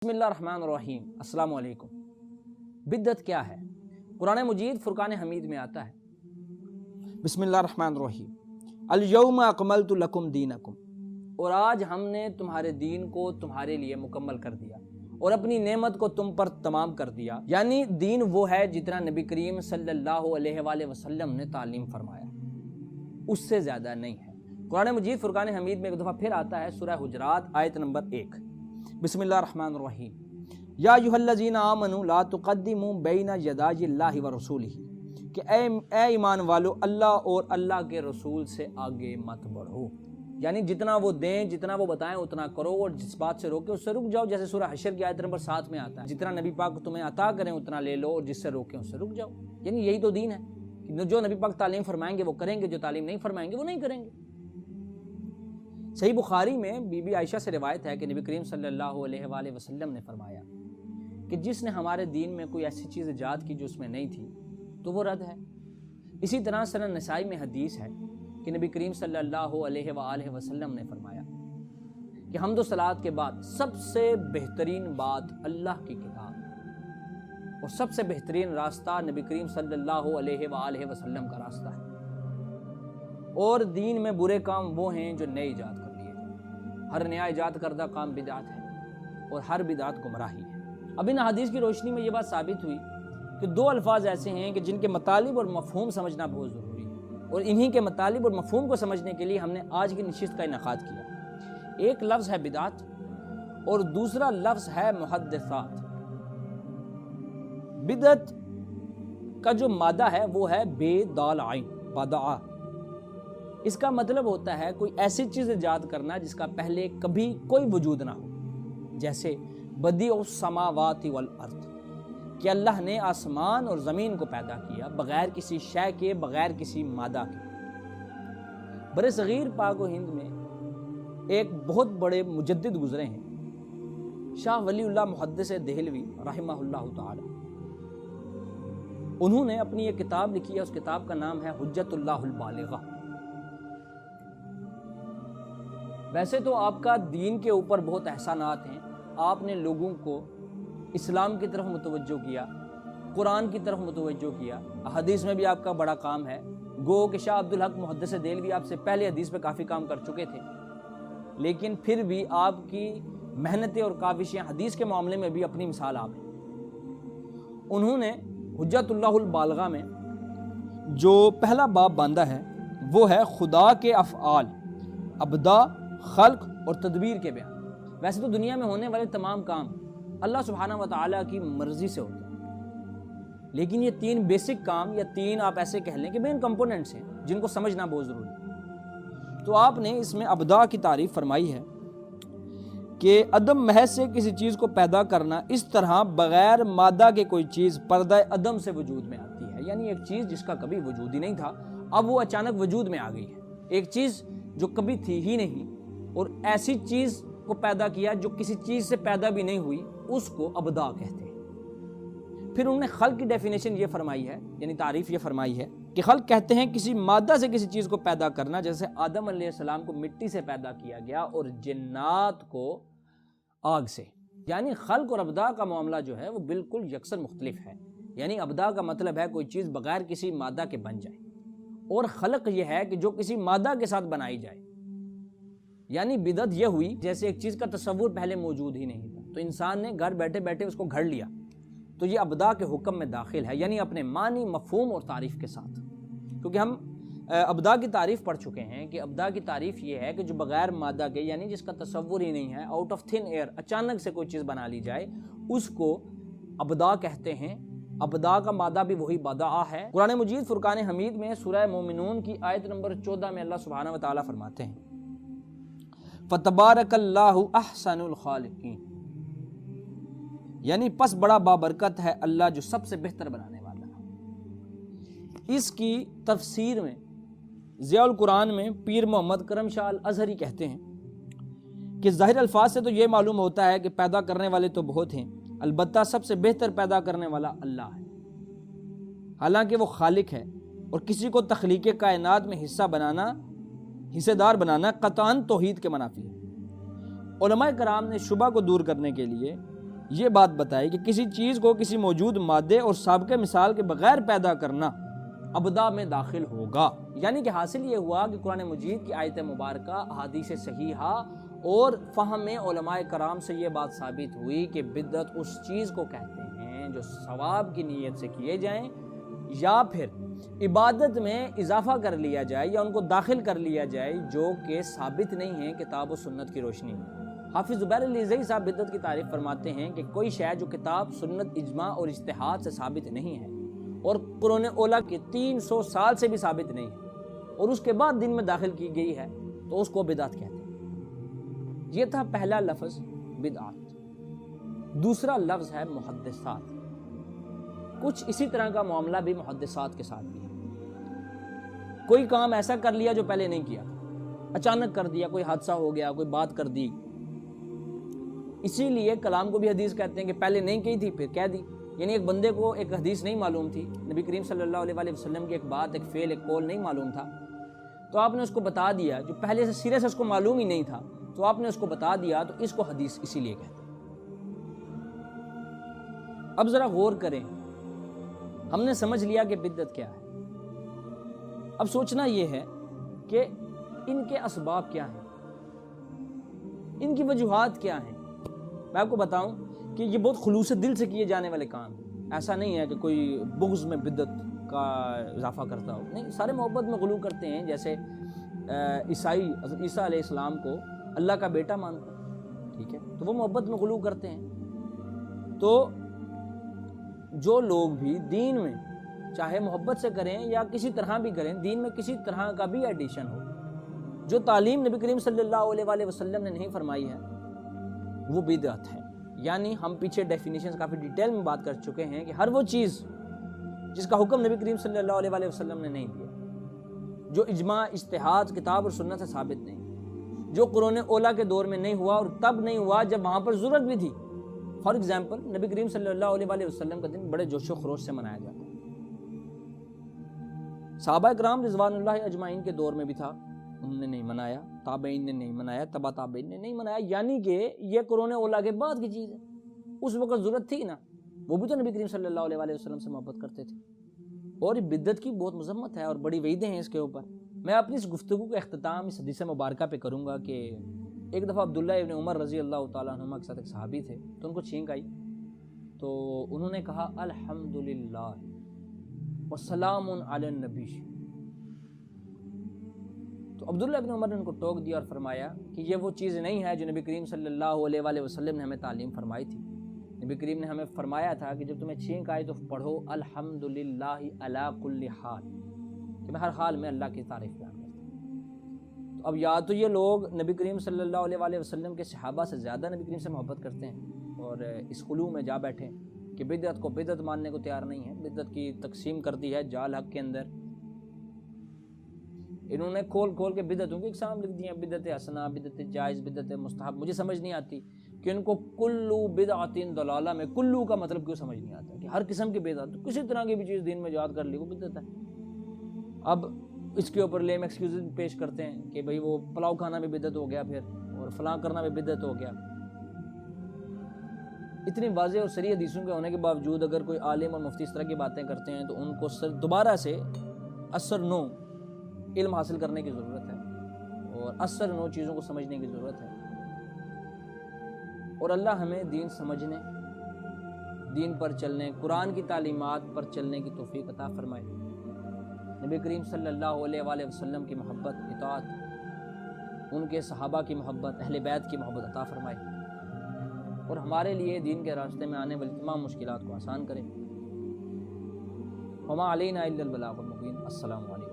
بسم اللہ الرحمن الرحیم۔ السلام علیکم۔ بدعت کیا ہے؟ قرآن مجید فرقان حمید میں آتا ہے، بسم اللہ الرحمن الرحیم، الیوم اکملت لکم دینکم، اور آج ہم نے تمہارے دین کو تمہارے لیے مکمل کر دیا اور اپنی نعمت کو تم پر تمام کر دیا۔ یعنی دین وہ ہے جتنا نبی کریم صلی اللہ علیہ وآلہ وسلم نے تعلیم فرمایا، اس سے زیادہ نہیں ہے۔ قرآن مجید فرقان حمید میں ایک دفعہ پھر آتا ہے، سورہ حجرات آیت نمبر 1، بسم اللہ الرحمن الرحیم، یا ایھا الذین آمنوا لا تقدموا بین یدی اللہ ورسولہ، کہ اے ایمان والو اللہ اور اللہ کے رسول سے آگے مت بڑھو۔ یعنی جتنا وہ دیں، جتنا وہ بتائیں اتنا کرو، اور جس بات سے روکے اس سے رک جاؤ۔ جیسے سورہ حشر کی آیت نمبر 7 میں آتا ہے، جتنا نبی پاک تمہیں عطا کریں اتنا لے لو، اور جس سے روکیں اس سے رک جاؤ۔ یعنی یہی تو دین ہے کہ جو نبی پاک تعلیم فرمائیں گے وہ کریں گے، جو تعلیم نہیں فرمائیں گے وہ نہیں کریں گے۔ صحیح بخاری میں بی بی عائشہ سے روایت ہے کہ نبی کریم صلی اللہ علیہ وآلہ وسلم نے فرمایا کہ جس نے ہمارے دین میں کوئی ایسی چیز ایجاد کی جو اس میں نہیں تھی تو وہ رد ہے۔ اسی طرح سنن نسائی میں حدیث ہے کہ نبی کریم صلی اللہ علیہ وآلہ وسلم نے فرمایا کہ حمد و صلوات کے بعد سب سے بہترین بات اللہ کی کتاب، اور سب سے بہترین راستہ نبی کریم صلی اللہ علیہ وآلہ وسلم کا راستہ ہے، اور دین میں برے کام وہ ہیں جو نئے ایجاد کر لیے جائیں۔ ہر نیا ایجاد کردہ کام بدعت ہے اور ہر بدعت گمراہی ہے۔ اب ان حدیث کی روشنی میں یہ بات ثابت ہوئی کہ دو الفاظ ایسے ہیں کہ جن کے مطالب اور مفہوم سمجھنا بہت ضروری ہے، اور انہی کے مطالب اور مفہوم کو سمجھنے کے لیے ہم نے آج کی نشست کا انعقاد کیا۔ ایک لفظ ہے بدعت اور دوسرا لفظ ہے محدثات۔ بدعت کا جو مادہ ہے وہ ہے بے دال عین، بدعا۔ اس کا مطلب ہوتا ہے کوئی ایسی چیز ایجاد کرنا جس کا پہلے کبھی کوئی وجود نہ ہو، جیسے بدیع السماوات والارض، کہ اللہ نے آسمان اور زمین کو پیدا کیا بغیر کسی شے کے، بغیر کسی مادہ کے۔ برِ صغیر پاک و ہند میں ایک بہت بڑے مجدد گزرے ہیں، شاہ ولی اللہ محدث دہلوی رحمہ اللہ تعالی۔ انہوں نے اپنی ایک کتاب لکھی ہے، اس کتاب کا نام ہے حجت اللہ البالغہ۔ ویسے تو آپ کا دین کے اوپر بہت احسانات ہیں، آپ نے لوگوں کو اسلام کی طرف متوجہ کیا، قرآن کی طرف متوجہ کیا، حدیث میں بھی آپ کا بڑا کام ہے۔ گو کہ شاہ عبدالحق محدث دہلوی آپ سے پہلے حدیث پہ کافی کام کر چکے تھے، لیکن پھر بھی آپ کی محنتیں اور کاوشیں حدیث کے معاملے میں بھی اپنی مثال آپ ہیں۔ انہوں نے حجت اللہ البالغہ میں جو پہلا باب باندھا ہے وہ ہے خدا کے افعال، ابدا، خلق اور تدبیر کے بیان۔ ویسے تو دنیا میں ہونے والے تمام کام اللہ سبحانہ و تعالیٰ کی مرضی سے ہوتے ہیں، لیکن یہ تین بیسک کام یا تین آپ ایسے کہہ لیں کہ مین کمپوننٹس ہیں جن کو سمجھنا بہت ضروری ہے۔ تو آپ نے اس میں ابدا کی تعریف فرمائی ہے کہ عدم محض سے کسی چیز کو پیدا کرنا، اس طرح بغیر مادہ کے کوئی چیز پردہ عدم سے وجود میں آتی ہے۔ یعنی ایک چیز جس کا کبھی وجود ہی نہیں تھا اب وہ اچانک وجود میں آ گئی ہے۔ ایک چیز جو کبھی تھی ہی نہیں اور ایسی چیز کو پیدا کیا جو کسی چیز سے پیدا بھی نہیں ہوئی، اس کو ابدا کہتے ہیں۔ پھر انہوں نے خلق کی ڈیفینیشن یہ فرمائی ہے، یعنی تعریف یہ فرمائی ہے کہ خلق کہتے ہیں کسی مادہ سے کسی چیز کو پیدا کرنا، جیسے آدم علیہ السلام کو مٹی سے پیدا کیا گیا اور جنات کو آگ سے۔ یعنی خلق اور ابدا کا معاملہ جو ہے وہ بالکل یکسر مختلف ہے۔ یعنی ابدا کا مطلب ہے کوئی چیز بغیر کسی مادہ کے بن جائے، اور خلق یہ ہے کہ جو کسی مادہ کے ساتھ بنائی جائے۔ یعنی بدعت یہ ہوئی جیسے ایک چیز کا تصور پہلے موجود ہی نہیں تھا، تو انسان نے گھر بیٹھے بیٹھے اس کو گھڑ لیا، تو یہ ابدا کے حکم میں داخل ہے، یعنی اپنے معنی، مفہوم اور تعریف کے ساتھ۔ کیونکہ ہم ابدا کی تعریف پڑھ چکے ہیں کہ ابدا کی تعریف یہ ہے کہ جو بغیر مادہ کے، یعنی جس کا تصور ہی نہیں ہے، آؤٹ آف تھن ایئر اچانک سے کوئی چیز بنا لی جائے، اس کو ابدا کہتے ہیں۔ ابدا کا مادہ بھی وہی بدعا ہے۔ قرآن مجید فرقان حمید میں سورہ مومنون کی آیت نمبر 14 میں اللہ سبحانہ و تعالیٰ فرماتے ہیں فَتَبَارَكَ اللَّهُ أَحْسَنُ الْخَالِقِينَ، یعنی پس بڑا بابرکت ہے اللہ جو سب سے بہتر بنانے والا ہے۔ اس کی تفسیر میں ضیاء القرآن میں پیر محمد کرم شاہ الازہری کہتے ہیں کہ ظاہر الفاظ سے تو یہ معلوم ہوتا ہے کہ پیدا کرنے والے تو بہت ہیں، البتہ سب سے بہتر پیدا کرنے والا اللہ ہے، حالانکہ وہ خالق ہے، اور کسی کو تخلیق کائنات میں حصہ دار بنانا قطعاً توحید کے منافی ہے۔ علماء کرام نے شبہ کو دور کرنے کے لیے یہ بات بتائی کہ کسی چیز کو کسی موجود مادے اور سابقہ مثال کے بغیر پیدا کرنا ابدا میں داخل ہوگا۔ یعنی کہ حاصل یہ ہوا کہ قرآن مجید کی آیت مبارکہ، احادیث صحیحہ اور فہم علماء کرام سے یہ بات ثابت ہوئی کہ بدعت اس چیز کو کہتے ہیں جو ثواب کی نیت سے کیے جائیں یا پھر عبادت میں اضافہ کر لیا جائے یا ان کو داخل کر لیا جائے جو کہ ثابت نہیں ہیں کتاب و سنت کی روشنی میں۔ حافظ زبیر العزئی صاحب بدعت کی تعریف فرماتے ہیں کہ کوئی شے جو کتاب، سنت، اجماع اور اجتہاد سے ثابت نہیں ہے اور قرون اولیٰ کے 300 سال سے بھی ثابت نہیں ہے اور اس کے بعد دین میں داخل کی گئی ہے تو اس کو بدعت کہتے ہیں۔ یہ تھا پہلا لفظ بدعت۔ دوسرا لفظ ہے محدثات۔ کچھ اسی طرح کا معاملہ بھی محدثات کے ساتھ بھی ہے۔ کوئی کام ایسا کر لیا جو پہلے نہیں کیا، اچانک کر دیا، کوئی حادثہ ہو گیا، کوئی بات کر دی۔ اسی لیے کلام کو بھی حدیث کہتے ہیں کہ پہلے نہیں کہی تھی پھر کہہ دی۔ یعنی ایک بندے کو ایک حدیث نہیں معلوم تھی، نبی کریم صلی اللہ علیہ وسلم کی ایک بات، ایک فعل، ایک قول نہیں معلوم تھا، تو آپ نے اس کو بتا دیا جو پہلے سے سرے سے اس کو معلوم ہی نہیں تھا، تو آپ نے اس کو بتا دیا، تو اس کو حدیث اسی لیے کہتے ہیں۔ اب ذرا غور کریں، ہم نے سمجھ لیا کہ بدعت کیا ہے۔ اب سوچنا یہ ہے کہ ان کے اسباب کیا ہیں، ان کی وجوہات کیا ہیں۔ میں آپ کو بتاؤں کہ یہ بہت خلوص دل سے کیے جانے والے کام ہیں۔ ایسا نہیں ہے کہ کوئی بغض میں بدعت کا اضافہ کرتا ہو، نہیں، سارے محبت میں غلو کرتے ہیں۔ جیسے عیسائی حضرت عیسیٰ علیہ السلام کو اللہ کا بیٹا مانتا ہے، ٹھیک ہے، تو وہ محبت میں غلو کرتے ہیں۔ تو جو لوگ بھی دین میں چاہے محبت سے کریں یا کسی طرح بھی کریں، دین میں کسی طرح کا بھی ایڈیشن ہو، جو تعلیم نبی کریم صلی اللہ علیہ وسلم نے نہیں فرمائی ہے، وہ بدعت ہے۔ یعنی ہم پیچھے ڈیفینیشن کافی ڈیٹیل میں بات کر چکے ہیں کہ ہر وہ چیز جس کا حکم نبی کریم صلی اللہ علیہ وسلم نے نہیں دیا، جو اجماع، اجتہاد، کتاب اور سنت سے ثابت نہیں، جو قرون اولیٰ کے دور میں نہیں ہوا اور تب نہیں ہوا جب وہاں پر ضرورت بھی تھی۔ فار ایگزامپل، نبی کریم صلی اللہ علیہ وسلم کا دن بڑے جوش و خروش سے منایا جاتا ہے۔ صحابہ کرام رضوان اللہ اجمعین کے دور میں بھی تھا، انہوں نے نہیں منایا، تابعین نے نہیں منایا، تبع تابعین نے نہیں منایا۔ یعنی کہ یہ قرون اولیٰ کے بعد کی چیز ہے، اس وقت ضرورت تھی نا، وہ بھی تو نبی کریم صلی اللہ علیہ وسلم سے محبت کرتے تھے۔ اور بدعت کی بہت مذمت ہے اور بڑی وعیدیں ہیں اس کے اوپر۔ میں اپنی اس گفتگو کا اختتام اس حدیث مبارکہ پہ کروں گا کہ ایک دفعہ عبداللہ ابن عمر رضی اللہ تعالیٰ عنہما کے ساتھ ایک صحابی تھے، تو ان کو چھینک آئی، تو انہوں نے کہا الحمدللہ وسلام علی النبی۔ تو عبداللہ ابن عمر نے ان کو ٹوک دیا اور فرمایا کہ یہ وہ چیز نہیں ہے جو نبی کریم صلی اللہ علیہ وسلم نے ہمیں تعلیم فرمائی تھی۔ نبی کریم نے ہمیں فرمایا تھا کہ جب تمہیں چھینک آئے تو پڑھو الحمدللہ علی کل حال، کہ میں ہر حال میں اللہ کی تعریف بیان کرتا ہوں۔ تو اب یا تو یہ لوگ نبی کریم صلی اللہ علیہ وسلم کے صحابہ سے زیادہ نبی کریم سے محبت کرتے ہیں اور اس خلو میں جا بیٹھے کہ بدعت کو بدعت ماننے کو تیار نہیں ہے، بدعت کی تقسیم کر دی ہے جال حق کے اندر۔ انہوں نے کھول کے بدعتوں کی اقسام لکھ دی ہیں، بدعت حسنہ، بدعت جائز، بدعت مستحب۔ مجھے سمجھ نہیں آتی کہ ان کو کلو بدعت ضلالہ میں کلو کا مطلب کیوں سمجھ نہیں آتا کہ ہر قسم کی بدعت، کسی طرح کی بھی چیز دین میں ایجاد کر لی وہ بدعت ہے۔ اب اس کے اوپر لیم ایکسکیوز پیش کرتے ہیں کہ بھئی وہ پلاؤ کھانا بھی بدعت ہو گیا پھر، اور فلاں کرنا بھی بدعت ہو گیا۔ اتنی واضح اور صریح حدیثوں کے ہونے کے باوجود اگر کوئی عالم اور مفتی اس طرح کی باتیں کرتے ہیں تو ان کو دوبارہ سے اثر نو علم حاصل کرنے کی ضرورت ہے اور اثر نو چیزوں کو سمجھنے کی ضرورت ہے۔ اور اللہ ہمیں دین سمجھنے، دین پر چلنے، قرآن کی تعلیمات پر چلنے کی توفیق عطا فرمائے۔ نبی کریم صلی اللہ علیہ وسلم کی محبت، اطاعت، ان کے صحابہ کی محبت، اہل بیت کی محبت عطا فرمائے اور ہمارے لیے دین کے راستے میں آنے والی تمام مشکلات کو آسان کرے۔ وما علینا الا البلاغ المبین۔ السلام علیکم۔